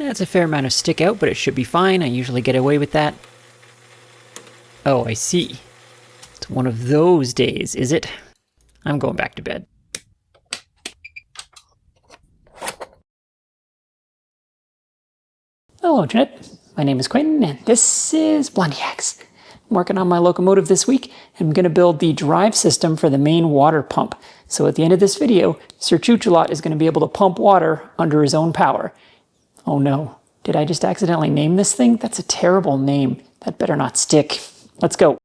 That's a fair amount of stick out, but it should be fine. I usually get away with that. Oh, I see. It's one of those days, is it? I'm going back to bed. Hello, Internet. My name is Quentin, and this is Blondihacks. I'm working on my locomotive this week, and I'm going to build the drive system for the main water pump. So at the end of this video, Sir Choo-Choo-Lot is going to be able to pump water under his own power. Oh no, did I just accidentally name this thing? That's a terrible name. That better not stick. Let's go.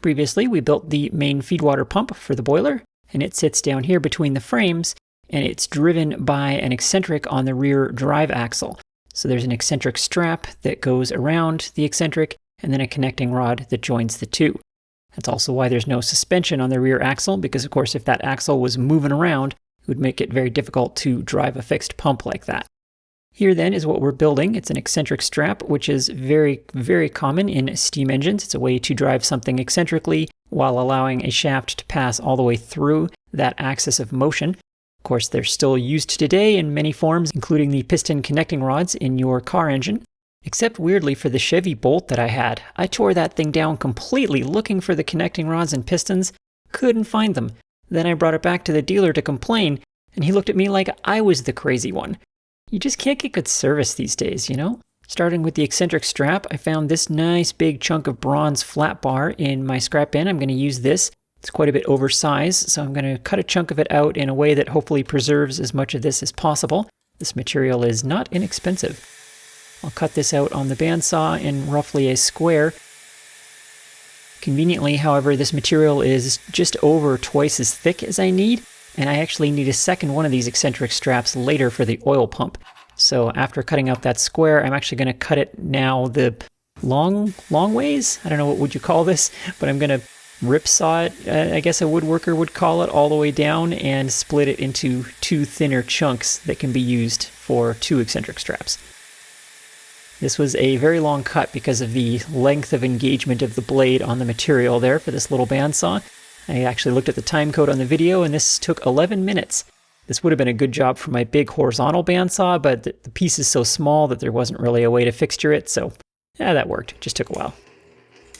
Previously, we built the main feed water pump for the boiler, and it sits down here between the frames, and it's driven by an eccentric on the rear drive axle. So there's an eccentric strap that goes around the eccentric, and then a connecting rod that joins the two. That's also why there's no suspension on the rear axle, because of course if that axle was moving around, it would make it very difficult to drive a fixed pump like that. Here then is what we're building. It's an eccentric strap, which is very, very common in steam engines. It's a way to drive something eccentrically while allowing a shaft to pass all the way through that axis of motion. Of course, they're still used today in many forms, including the piston connecting rods in your car engine. Except weirdly for the Chevy Bolt that I had. I tore that thing down completely looking for the connecting rods and pistons. Couldn't find them. Then I brought it back to the dealer to complain, and he looked at me like I was the crazy one. You just can't get good service these days, you know? Starting with the eccentric strap, I found this nice big chunk of bronze flat bar in my scrap bin. I'm going to use this. It's quite a bit oversized, so I'm going to cut a chunk of it out in a way that hopefully preserves as much of this as possible. This material is not inexpensive. I'll cut this out on the bandsaw in roughly a square. Conveniently, however, this material is just over twice as thick as I need, and I actually need a second one of these eccentric straps later for the oil pump. So after cutting out that square, I'm actually going to cut it now the long ways. I don't know what would you call this, but I'm going to ripsaw it, I guess a woodworker would call it, all the way down and split it into two thinner chunks that can be used for two eccentric straps. This was a very long cut because of the length of engagement of the blade on the material there for this little bandsaw. I actually looked at the time code on the video, and this took 11 minutes. This would have been a good job for my big horizontal bandsaw, but the piece is so small that there wasn't really a way to fixture it, so yeah, that worked. It just took a while.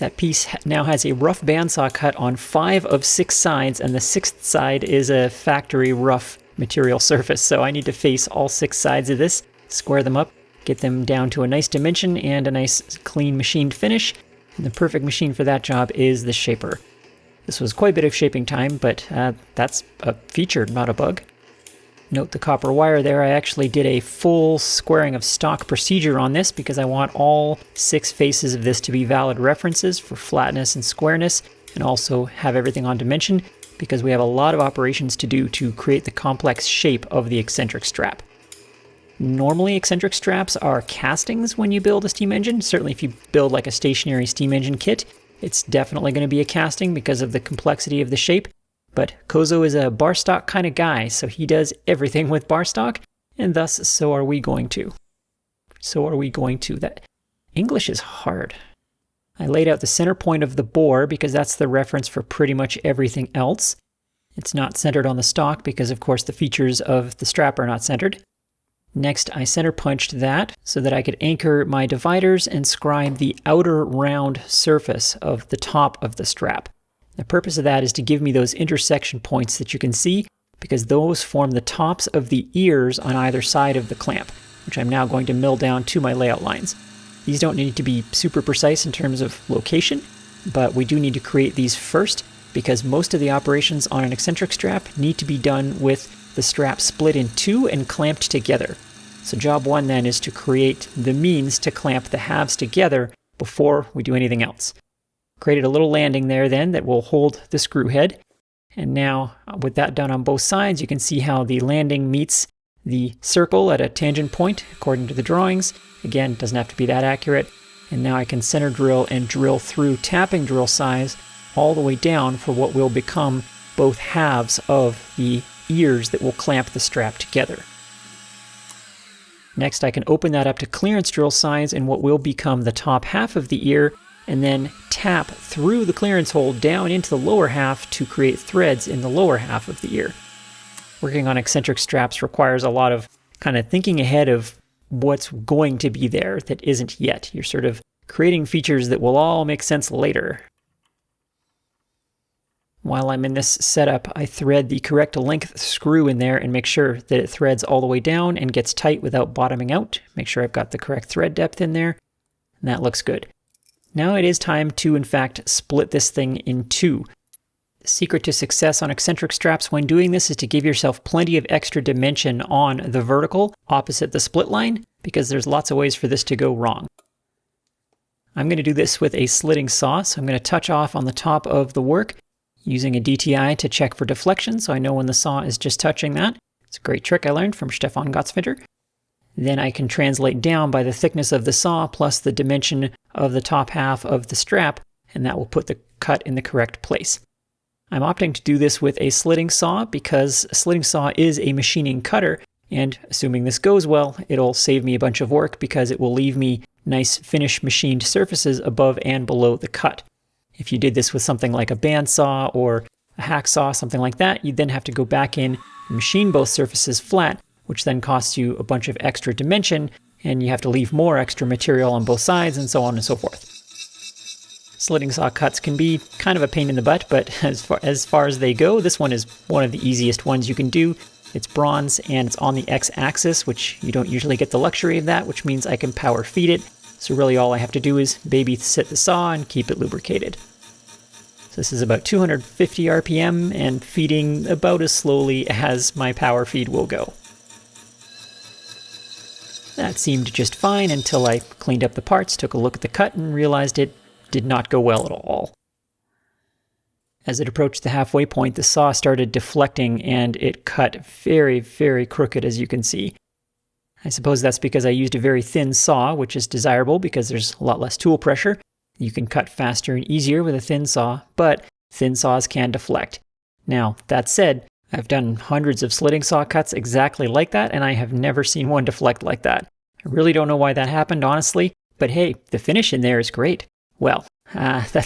That piece now has a rough bandsaw cut on 5 of 6 sides, and the 6th side is a factory rough material surface, so I need to face all 6 sides of this, square them up, get them down to a nice dimension and a nice clean machined finish. And the perfect machine for that job is the shaper. This was quite a bit of shaping time, but that's a feature, not a bug. Note the copper wire there. I actually did a full squaring of stock procedure on this because I want all 6 faces of this to be valid references for flatness and squareness, and also have everything on dimension because we have a lot of operations to do to create the complex shape of the eccentric strap. Normally, eccentric straps are castings when you build a steam engine. Certainly if you build like a stationary steam engine kit, it's definitely going to be a casting because of the complexity of the shape. But Kozo is a bar stock kind of guy, so he does everything with bar stock, and thus so are we going to. That English is hard. I laid out the center point of the bore because that's the reference for pretty much everything else. It's not centered on the stock because of course the features of the strap are not centered. Next, I center punched that so that I could anchor my dividers and scribe the outer round surface of the top of the strap. The purpose of that is to give me those intersection points that you can see because those form the tops of the ears on either side of the clamp, which I'm now going to mill down to my layout lines. These don't need to be super precise in terms of location, but we do need to create these first because most of the operations on an eccentric strap need to be done with the strap split in 2 and clamped together. So job 1 then is to create the means to clamp the halves together before we do anything else. Created a little landing there then that will hold the screw head. And now with that done on both sides, you can see how the landing meets the circle at a tangent point according to the drawings. Again, it doesn't have to be that accurate. And now I can center drill and drill through tapping drill size all the way down for what will become both halves of the ears that will clamp the strap together. Next, I can open that up to clearance drill size in what will become the top half of the ear, and then tap through the clearance hole down into the lower half to create threads in the lower half of the ear. Working on eccentric straps requires a lot of kind of thinking ahead of what's going to be there that isn't yet. You're sort of creating features that will all make sense later. While I'm in this setup, I thread the correct length screw in there and make sure that it threads all the way down and gets tight without bottoming out. Make sure I've got the correct thread depth in there, and that looks good. Now it is time to, in fact, split this thing in two. The secret to success on eccentric straps when doing this is to give yourself plenty of extra dimension on the vertical opposite the split line, because there's lots of ways for this to go wrong. I'm going to do this with a slitting saw, so I'm going to touch off on the top of the work using a DTI to check for deflection, so I know when the saw is just touching that. It's a great trick I learned from Stefan Gottsfitter. Then I can translate down by the thickness of the saw plus the dimension of the top half of the strap, and that will put the cut in the correct place. I'm opting to do this with a slitting saw because a slitting saw is a machining cutter, and assuming this goes well, it'll save me a bunch of work because it will leave me nice finished machined surfaces above and below the cut. If you did this with something like a bandsaw or a hacksaw, something like that, you'd then have to go back in and machine both surfaces flat, which then costs you a bunch of extra dimension, and you have to leave more extra material on both sides, and so on and so forth. Slitting saw cuts can be kind of a pain in the butt, but as far as they go, this one is one of the easiest ones you can do. It's bronze, and it's on the X-axis, which you don't usually get the luxury of that, which means I can power feed it. So really all I have to do is babysit the saw and keep it lubricated. So this is about 250 RPM and feeding about as slowly as my power feed will go. That seemed just fine until I cleaned up the parts, took a look at the cut, and realized it did not go well at all. As it approached the halfway point, the saw started deflecting and it cut very, very crooked, as you can see. I suppose that's because I used a very thin saw, which is desirable because there's a lot less tool pressure. You can cut faster and easier with a thin saw, but thin saws can deflect. Now, that said, I've done hundreds of slitting saw cuts exactly like that, and I have never seen one deflect like that. I really don't know why that happened, honestly, but hey, the finish in there is great. Well,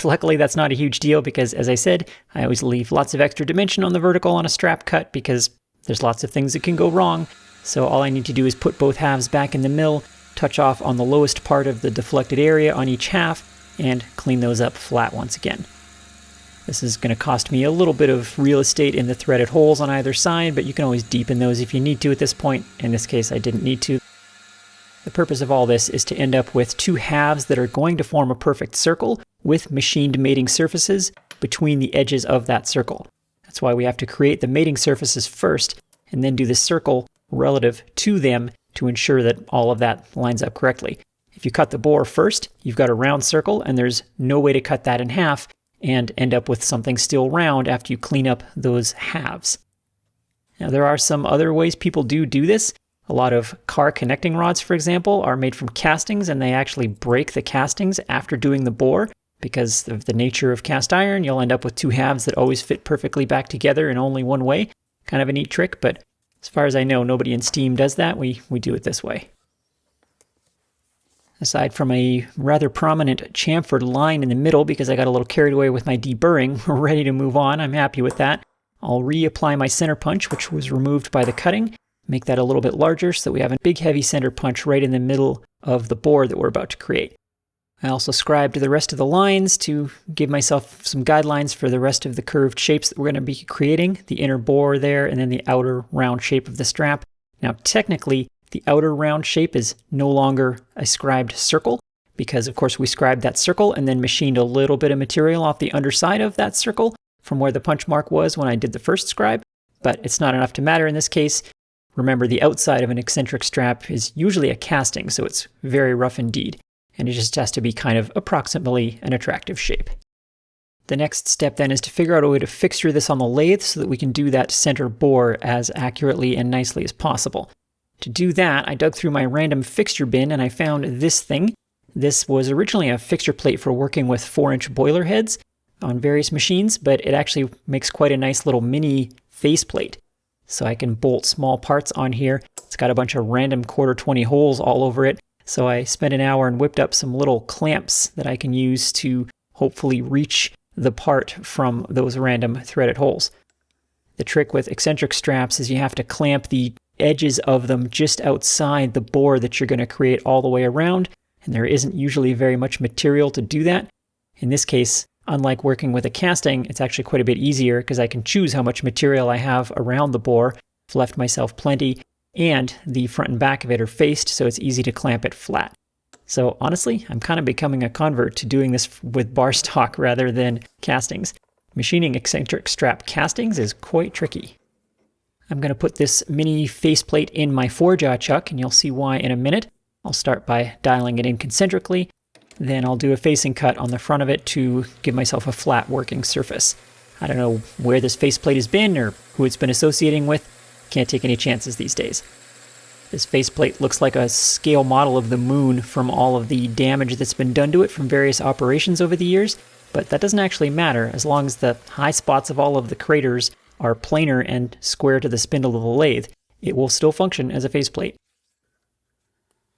luckily that's not a huge deal because, as I said, I always leave lots of extra dimension on the vertical on a strap cut because there's lots of things that can go wrong. So all I need to do is put both halves back in the mill, touch off on the lowest part of the deflected area on each half, and clean those up flat once again. This is going to cost me a little bit of real estate in the threaded holes on either side, but you can always deepen those if you need to at this point. In this case, I didn't need to. The purpose of all this is to end up with two halves that are going to form a perfect circle with machined mating surfaces between the edges of that circle. That's why we have to create the mating surfaces first and then do the circle relative to them to ensure that all of that lines up correctly. If you cut the bore first, you've got a round circle and there's no way to cut that in half and end up with something still round after you clean up those halves. Now there are some other ways people do this. A lot of car connecting rods, for example, are made from castings, and they actually break the castings after doing the bore. Because of the nature of cast iron, you'll end up with two halves that always fit perfectly back together in only one way. Kind of a neat trick, but as far as I know, nobody in Steam does that. We do it this way. Aside from a rather prominent chamfered line in the middle, because I got a little carried away with my deburring, we're ready to move on. I'm happy with that. I'll reapply my center punch, which was removed by the cutting. Make that a little bit larger so that we have a big heavy center punch right in the middle of the bore that we're about to create. I also scribed the rest of the lines to give myself some guidelines for the rest of the curved shapes that we're going to be creating, the inner bore there, and then the outer round shape of the strap. Now, technically, the outer round shape is no longer a scribed circle, because of course we scribed that circle and then machined a little bit of material off the underside of that circle from where the punch mark was when I did the first scribe, but it's not enough to matter in this case. Remember, the outside of an eccentric strap is usually a casting, so it's very rough indeed, and it just has to be kind of approximately an attractive shape. The next step then is to figure out a way to fixture this on the lathe so that we can do that center bore as accurately and nicely as possible. To do that, I dug through my random fixture bin and I found this thing. This was originally a fixture plate for working with 4-inch boiler heads on various machines, but it actually makes quite a nice little mini faceplate. So I can bolt small parts on here. It's got a bunch of random 1/4-20 holes all over it. So I spent an hour and whipped up some little clamps that I can use to hopefully reach the part from those random threaded holes. The trick with eccentric straps is you have to clamp the edges of them just outside the bore that you're going to create all the way around, and there isn't usually very much material to do that. In this case, unlike working with a casting, it's actually quite a bit easier because I can choose how much material I have around the bore. I've left myself plenty, and the front and back of it are faced, so it's easy to clamp it flat. So honestly, I'm kind of becoming a convert to doing this with bar stock rather than castings. Machining eccentric strap castings is quite tricky. I'm going to put this mini faceplate in my 4-jaw chuck, and you'll see why in a minute. I'll start by dialing it in concentrically, then I'll do a facing cut on the front of it to give myself a flat working surface. I don't know where this faceplate has been or who it's been associating with. Can't take any chances these days. This faceplate looks like a scale model of the moon from all of the damage that's been done to it from various operations over the years, but that doesn't actually matter as long as the high spots of all of the craters are planar and square to the spindle of the lathe. It will still function as a faceplate.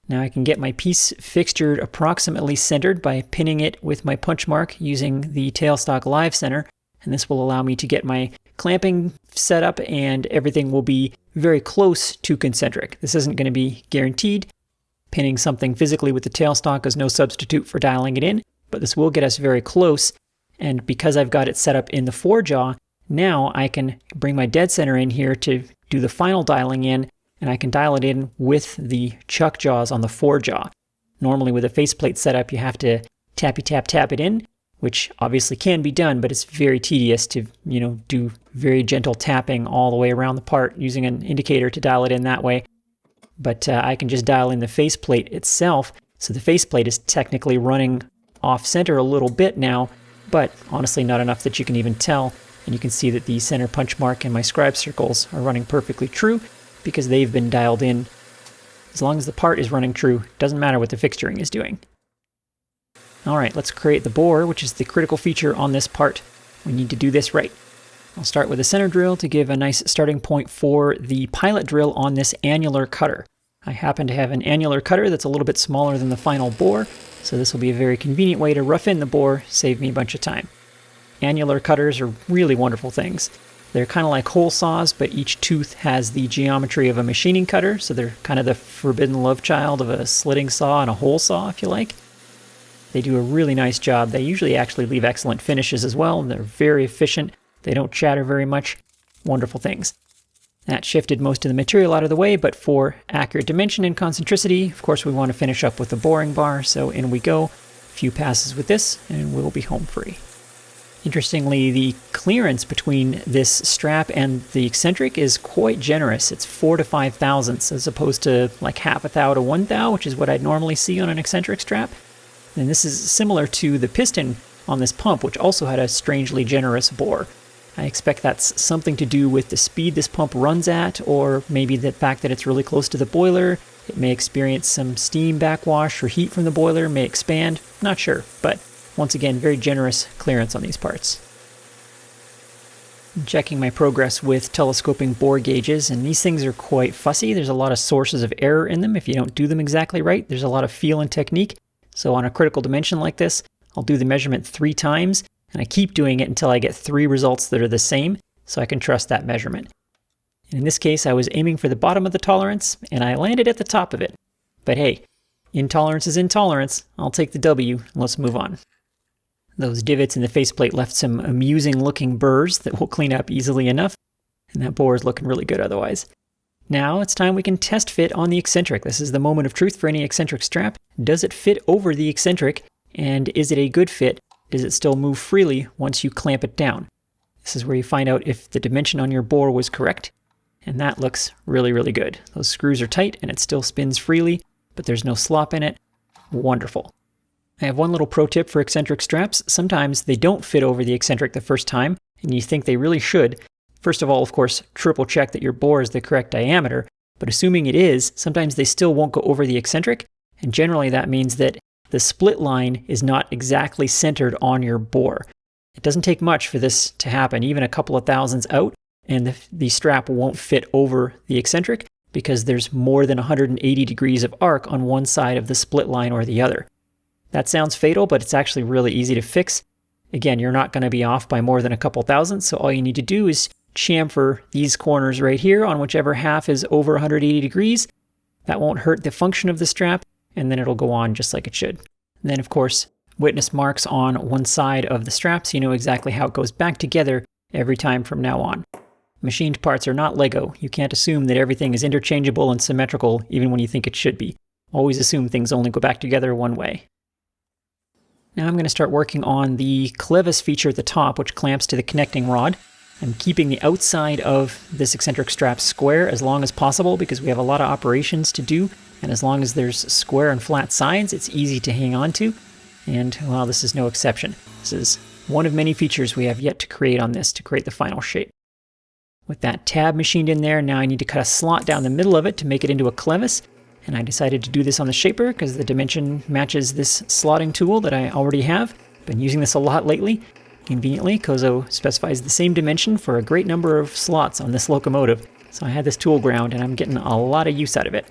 Now I can get my piece fixtured approximately centered by pinning it with my punch mark using the tailstock live center, and this will allow me to get my clamping set up and everything will be very close to concentric. This isn't going to be guaranteed. Pinning something physically with the tailstock is no substitute for dialing it in, but this will get us very close, and because I've got it set up in the 4-jaw, now I can bring my dead center in here to do the final dialing in, and I can dial it in with the chuck jaws on the 4-jaw. Normally with a faceplate setup, you have to tap it in, which obviously can be done, but it's very tedious to, do very gentle tapping all the way around the part using an indicator to dial it in that way. But I can just dial in the faceplate itself, so the faceplate is technically running off center a little bit now, but honestly not enough that you can even tell. And you can see that the center punch mark and my scribe circles are running perfectly true because they've been dialed in. As long as the part is running true, it doesn't matter what the fixturing is doing. All right, let's create the bore, which is the critical feature on this part. We need to do this right. I'll start with a center drill to give a nice starting point for the pilot drill on this annular cutter. I happen to have an annular cutter that's a little bit smaller than the final bore, so this will be a very convenient way to rough in the bore, save me a bunch of time. Annular cutters are really wonderful things. They're kind of like hole saws, but each tooth has the geometry of a machining cutter, so they're kind of the forbidden love child of a slitting saw and a hole saw, if you like. They do a really nice job. They usually actually leave excellent finishes as well, and they're very efficient. They don't chatter very much. Wonderful things. That shifted most of the material out of the way, but for accurate dimension and concentricity, of course we want to finish up with the boring bar, so in we go. A few passes with this, and we'll be home free. Interestingly, the clearance between this strap and the eccentric is quite generous. It's 4 to 5 thousandths as opposed to like half a thou to 1 thou, which is what I'd normally see on an eccentric strap. And this is similar to the piston on this pump, which also had a strangely generous bore. I expect that's something to do with the speed this pump runs at, or maybe the fact that it's really close to the boiler. It may experience some steam backwash or heat from the boiler, may expand, not sure, but once again, very generous clearance on these parts. I'm checking my progress with telescoping bore gauges, and these things are quite fussy. There's a lot of sources of error in them if you don't do them exactly right. There's a lot of feel and technique. So on a critical dimension like this, I'll do the measurement 3 times, and I keep doing it until I get 3 results that are the same, so I can trust that measurement. And in this case, I was aiming for the bottom of the tolerance, and I landed at the top of it. But hey, intolerance is intolerance. I'll take the W, and let's move on. Those divots in the faceplate left some amusing looking burrs that we'll clean up easily enough, and that bore is looking really good otherwise. Now it's time we can test fit on the eccentric. This is the moment of truth for any eccentric strap. Does it fit over the eccentric, and is it a good fit? Does it still move freely once you clamp it down? This is where you find out if the dimension on your bore was correct, and that looks really, really good. Those screws are tight and it still spins freely, but there's no slop in it. Wonderful. I have one little pro tip for eccentric straps. Sometimes they don't fit over the eccentric the first time, and you think they really should. First of all, of course, triple check that your bore is the correct diameter, but assuming it is, sometimes they still won't go over the eccentric, and generally that means that the split line is not exactly centered on your bore. It doesn't take much for this to happen, even a couple of thousandths out, and the strap won't fit over the eccentric because there's more than 180 degrees of arc on one side of the split line or the other. That sounds fatal, but it's actually really easy to fix. Again, you're not going to be off by more than a couple thousandths, so all you need to do is chamfer these corners right here on whichever half is over 180 degrees. That won't hurt the function of the strap, and then it'll go on just like it should. And then, of course, witness marks on one side of the strap so you know exactly how it goes back together every time from now on. Machined parts are not Lego. You can't assume that everything is interchangeable and symmetrical even when you think it should be. Always assume things only go back together one way. Now I'm going to start working on the clevis feature at the top, which clamps to the connecting rod. I'm keeping the outside of this eccentric strap square as long as possible because we have a lot of operations to do, and as long as there's square and flat sides, it's easy to hang on to. And, well, this is no exception. This is one of many features we have yet to create on this to create the final shape. With that tab machined in there, now I need to cut a slot down the middle of it to make it into a clevis. And I decided to do this on the shaper because the dimension matches this slotting tool that I already have. Been using this a lot lately. Conveniently, Kozo specifies the same dimension for a great number of slots on this locomotive. So I had this tool ground and I'm getting a lot of use out of it.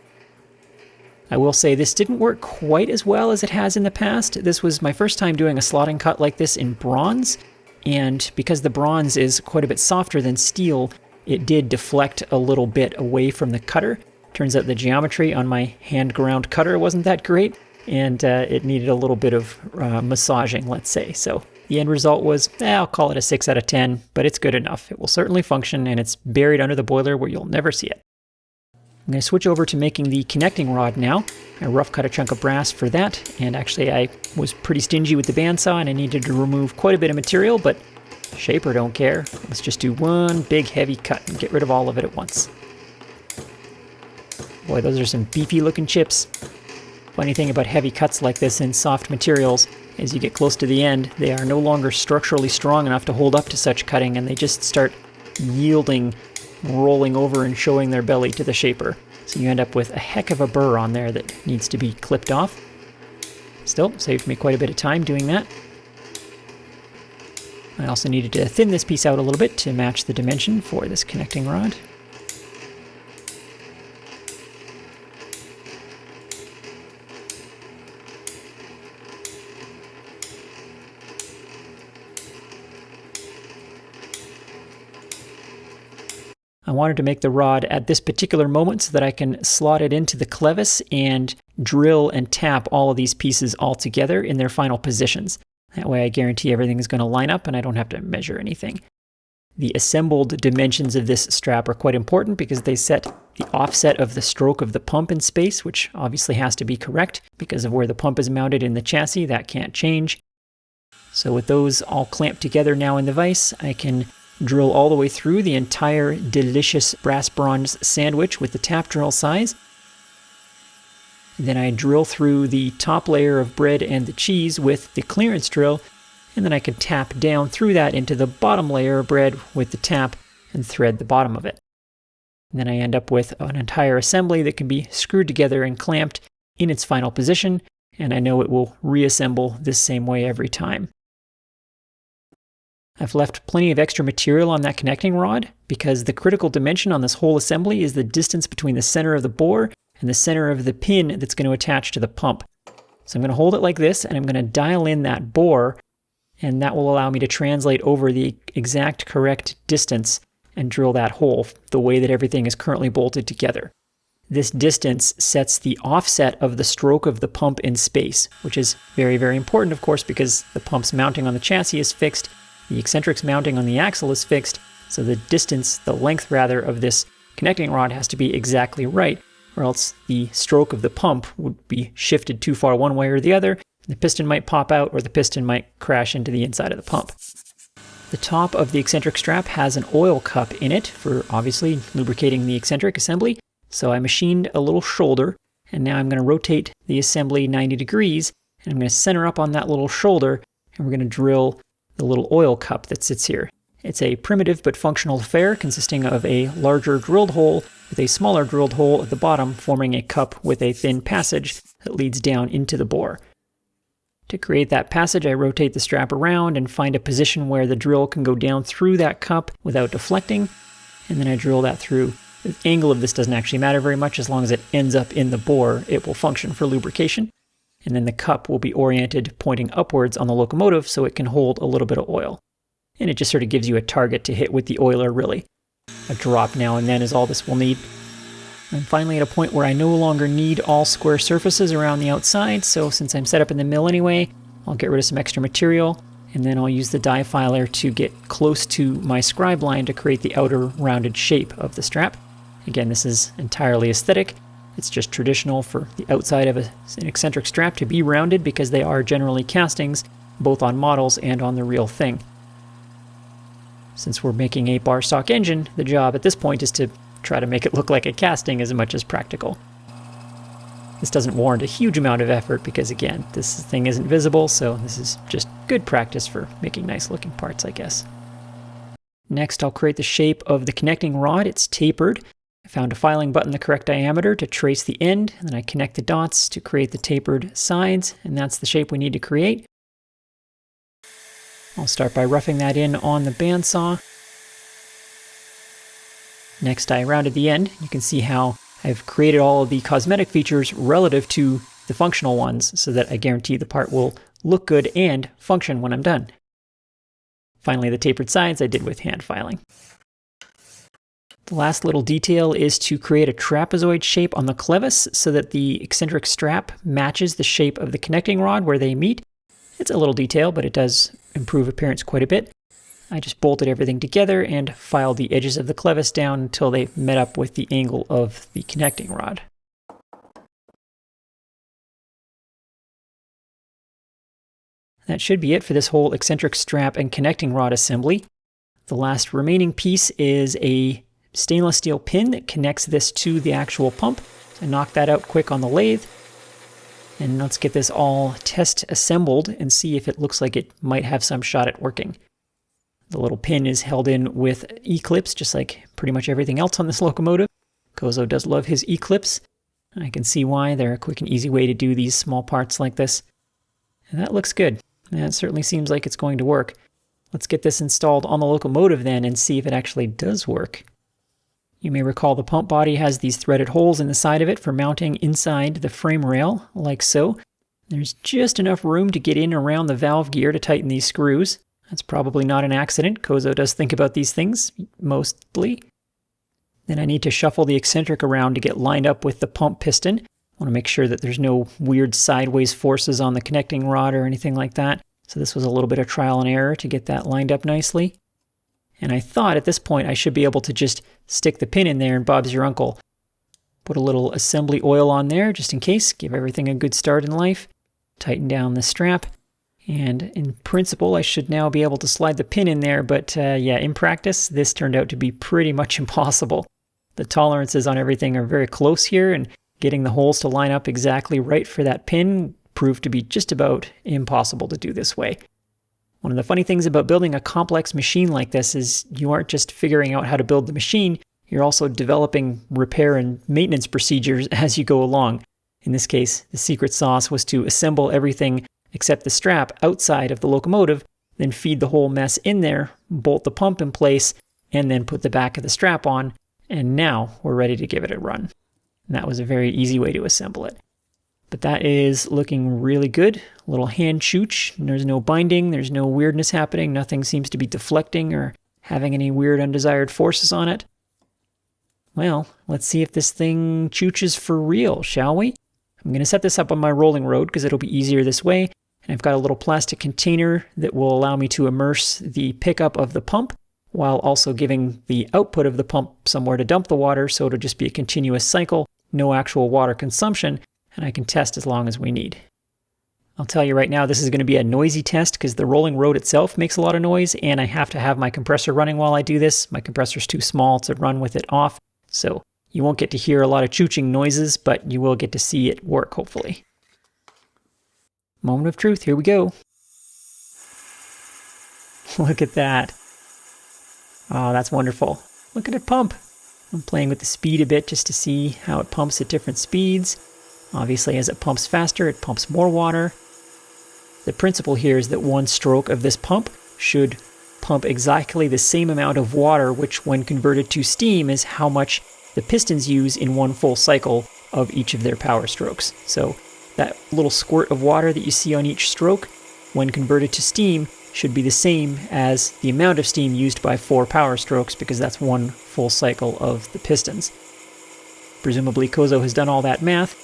I will say this didn't work quite as well as it has in the past. This was my first time doing a slotting cut like this in bronze. And because the bronze is quite a bit softer than steel, it did deflect a little bit away from the cutter. Turns out the geometry on my hand ground cutter wasn't that great, and it needed a little bit of massaging, let's say. So the end result was, I'll call it a 6 out of 10, but it's good enough. It will certainly function, and it's buried under the boiler where you'll never see it. I'm going to switch over to making the connecting rod now. I rough cut a chunk of brass for that, and actually I was pretty stingy with the bandsaw and I needed to remove quite a bit of material, but shaper don't care. Let's just do one big heavy cut and get rid of all of it at once. Boy, those are some beefy looking chips. Funny thing about heavy cuts like this in soft materials, as you get close to the end, they are no longer structurally strong enough to hold up to such cutting, and they just start yielding, rolling over and showing their belly to the shaper. So you end up with a heck of a burr on there that needs to be clipped off. Still, saved me quite a bit of time doing that. I also needed to thin this piece out a little bit to match the dimension for this connecting rod. I wanted to make the rod at this particular moment so that I can slot it into the clevis and drill and tap all of these pieces all together in their final positions. That way I guarantee everything is going to line up and I don't have to measure anything. The assembled dimensions of this strap are quite important because they set the offset of the stroke of the pump in space, which obviously has to be correct because of where the pump is mounted in the chassis. That can't change. So with those all clamped together now in the vise, I can drill all the way through the entire delicious brass bronze sandwich with the tap drill size. Then I drill through the top layer of bread and the cheese with the clearance drill, and then I can tap down through that into the bottom layer of bread with the tap and thread the bottom of it. And then I end up with an entire assembly that can be screwed together and clamped in its final position, and I know it will reassemble this same way every time. I've left plenty of extra material on that connecting rod because the critical dimension on this whole assembly is the distance between the center of the bore and the center of the pin that's going to attach to the pump. So I'm going to hold it like this and I'm going to dial in that bore, and that will allow me to translate over the exact correct distance and drill that hole the way that everything is currently bolted together. This distance sets the offset of the stroke of the pump in space, which is very, very important, of course, because the pump's mounting on the chassis is fixed. The eccentric's mounting on the axle is fixed, so the distance, the length rather, of this connecting rod has to be exactly right, or else the stroke of the pump would be shifted too far one way or the other. The piston might pop out or the piston might crash into the inside of the pump. The top of the eccentric strap has an oil cup in it for obviously lubricating the eccentric assembly, so I machined a little shoulder, and now I'm going to rotate the assembly 90 degrees, and I'm going to center up on that little shoulder, and we're going to drill the little oil cup that sits here. It's a primitive but functional affair consisting of a larger drilled hole with a smaller drilled hole at the bottom, forming a cup with a thin passage that leads down into the bore. To create that passage, I rotate the strap around and find a position where the drill can go down through that cup without deflecting, and then I drill that through. The angle of this doesn't actually matter very much. As long as it ends up in the bore, it will function for lubrication. And then the cup will be oriented pointing upwards on the locomotive so it can hold a little bit of oil. and it just sort of gives you a target to hit with the oiler, really. A drop now and then is all this will need. I'm finally at a point where I no longer need all square surfaces around the outside, so since I'm set up in the mill anyway, I'll get rid of some extra material, and then I'll use the die filer to get close to my scribe line to create the outer rounded shape of the strap. Again, this is entirely aesthetic. It's just traditional for the outside of an eccentric strap to be rounded because they are generally castings, both on models and on the real thing. Since we're making a bar stock engine, the job at this point is to try to make it look like a casting as much as practical. This doesn't warrant a huge amount of effort because, again, this thing isn't visible, so this is just good practice for making nice looking parts, I guess. Next, I'll create the shape of the connecting rod. It's tapered. I found a filing button the correct diameter to trace the end, and then I connect the dots to create the tapered sides, and that's the shape we need to create. I'll start by roughing that in on the bandsaw. Next, I rounded the end. You can see how I've created all of the cosmetic features relative to the functional ones so that I guarantee the part will look good and function when I'm done. Finally, the tapered sides I did with hand filing. The last little detail is to create a trapezoid shape on the clevis so that the eccentric strap matches the shape of the connecting rod where they meet. It's a little detail, but it does improve appearance quite a bit. I just bolted everything together and filed the edges of the clevis down until they met up with the angle of the connecting rod. That should be it for this whole eccentric strap and connecting rod assembly. The last remaining piece is a stainless steel pin that connects this to the actual pump. So I knocked that out quick on the lathe. And let's get this all test assembled and see if it looks like it might have some shot at working. The little pin is held in with E-clips, just like pretty much everything else on this locomotive. Kozo does love his E-clips. I can see why. They're a quick and easy way to do these small parts like this. And that looks good. That certainly seems like it's going to work. Let's get this installed on the locomotive then and see if it actually does work. You may recall the pump body has these threaded holes in the side of it for mounting inside the frame rail, like so. There's just enough room to get in around the valve gear to tighten these screws. That's probably not an accident. Kozo does think about these things, mostly. Then I need to shuffle the eccentric around to get lined up with the pump piston. I want to make sure that there's no weird sideways forces on the connecting rod or anything like that. So this was a little bit of trial and error to get that lined up nicely. And I thought at this point I should be able to just stick the pin in there and Bob's your uncle. Put a little assembly oil on there just in case, give everything a good start in life. Tighten down the strap. And in principle, I should now be able to slide the pin in there, but yeah, in practice, this turned out to be pretty much impossible. The tolerances on everything are very close here, and getting the holes to line up exactly right for that pin proved to be just about impossible to do this way. One of the funny things about building a complex machine like this is you aren't just figuring out how to build the machine, you're also developing repair and maintenance procedures as you go along. In this case, the secret sauce was to assemble everything except the strap outside of the locomotive, then feed the whole mess in there, bolt the pump in place, and then put the back of the strap on, and now we're ready to give it a run. And that was a very easy way to assemble it. But that is looking really good. A little hand chooch. There's no binding, there's no weirdness happening, nothing seems to be deflecting or having any weird undesired forces on it. Well, let's see if this thing chooches for real, shall we? I'm going to set this up on my rolling road because it'll be easier this way. And I've got a little plastic container that will allow me to immerse the pickup of the pump while also giving the output of the pump somewhere to dump the water, so it'll just be a continuous cycle, no actual water consumption, and I can test as long as we need. I'll tell you right now, this is going to be a noisy test because the rolling road itself makes a lot of noise, and I have to have my compressor running while I do this. My compressor's too small to run with it off, so you won't get to hear a lot of chooching noises, but you will get to see it work, hopefully. Moment of truth, here we go. Look at that. Oh, that's wonderful. Look at it pump. I'm playing with the speed a bit just to see how it pumps at different speeds. Obviously, as it pumps faster, it pumps more water. The principle here is that one stroke of this pump should pump exactly the same amount of water, which when converted to steam is how much the pistons use in one full cycle of each of their power strokes. So that little squirt of water that you see on each stroke, when converted to steam, should be the same as the amount of steam used by 4 power strokes, because that's 1 full cycle of the pistons. Presumably Kozo has done all that math.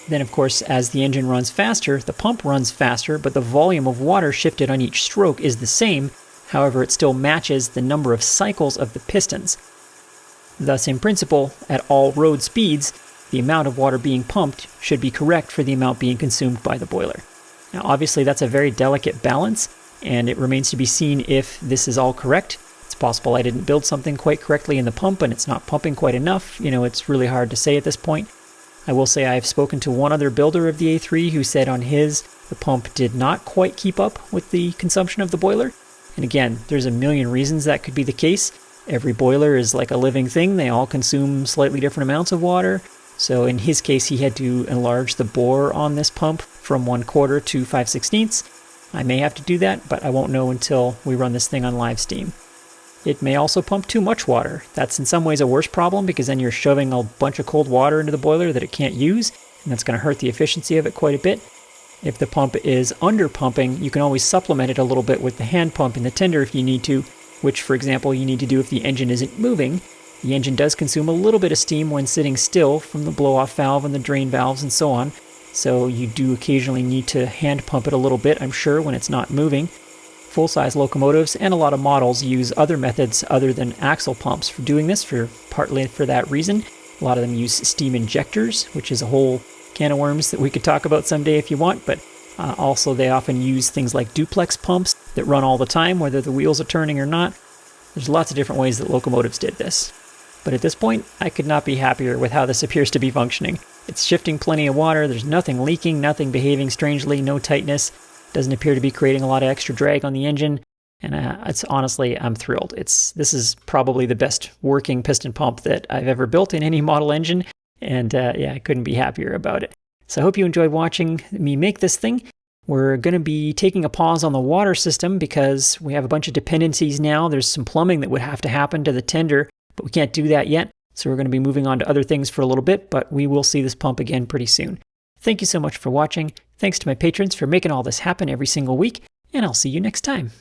Then of course, as the engine runs faster, the pump runs faster, but the volume of water shifted on each stroke is the same. However, it still matches the number of cycles of the pistons. Thus, in principle, at all road speeds, the amount of water being pumped should be correct for the amount being consumed by the boiler. Now, obviously, that's a very delicate balance, and it remains to be seen if this is all correct. It's possible I didn't build something quite correctly in the pump and it's not pumping quite enough. It's really hard to say at this point. I will say I've spoken to one other builder of the A3 who said on his, the pump did not quite keep up with the consumption of the boiler. And again, there's a million reasons that could be the case. Every boiler is like a living thing. They all consume slightly different amounts of water. So in his case, he had to enlarge the bore on this pump from 1/4 to 5/16. I may have to do that, but I won't know until we run this thing on live steam. It may also pump too much water. That's in some ways a worse problem, because then you're shoving a bunch of cold water into the boiler that it can't use, and that's going to hurt the efficiency of it quite a bit. If the pump is under pumping, you can always supplement it a little bit with the hand pump in the tender if you need to, which, for example, you need to do if the engine isn't moving. The engine does consume a little bit of steam when sitting still from the blow-off valve and the drain valves and so on, so you do occasionally need to hand pump it a little bit, I'm sure, when it's not moving. Full-size locomotives and a lot of models use other methods other than axle pumps for doing this, partly for that reason. A lot of them use steam injectors, which is a whole can of worms that we could talk about someday if you want, but also they often use things like duplex pumps that run all the time, whether the wheels are turning or not. There's lots of different ways that locomotives did this. But at this point, I could not be happier with how this appears to be functioning. It's shifting plenty of water, there's nothing leaking, nothing behaving strangely, no tightness, doesn't appear to be creating a lot of extra drag on the engine, and it's honestly, I'm thrilled. This is probably the best working piston pump that I've ever built in any model engine, and yeah, I couldn't be happier about it. So I hope you enjoyed watching me make this thing. We're going to be taking a pause on the water system because we have a bunch of dependencies now. There's some plumbing that would have to happen to the tender, but we can't do that yet. So we're going to be moving on to other things for a little bit, but we will see this pump again pretty soon. Thank you so much for watching. Thanks to my patrons for making all this happen every single week, and I'll see you next time.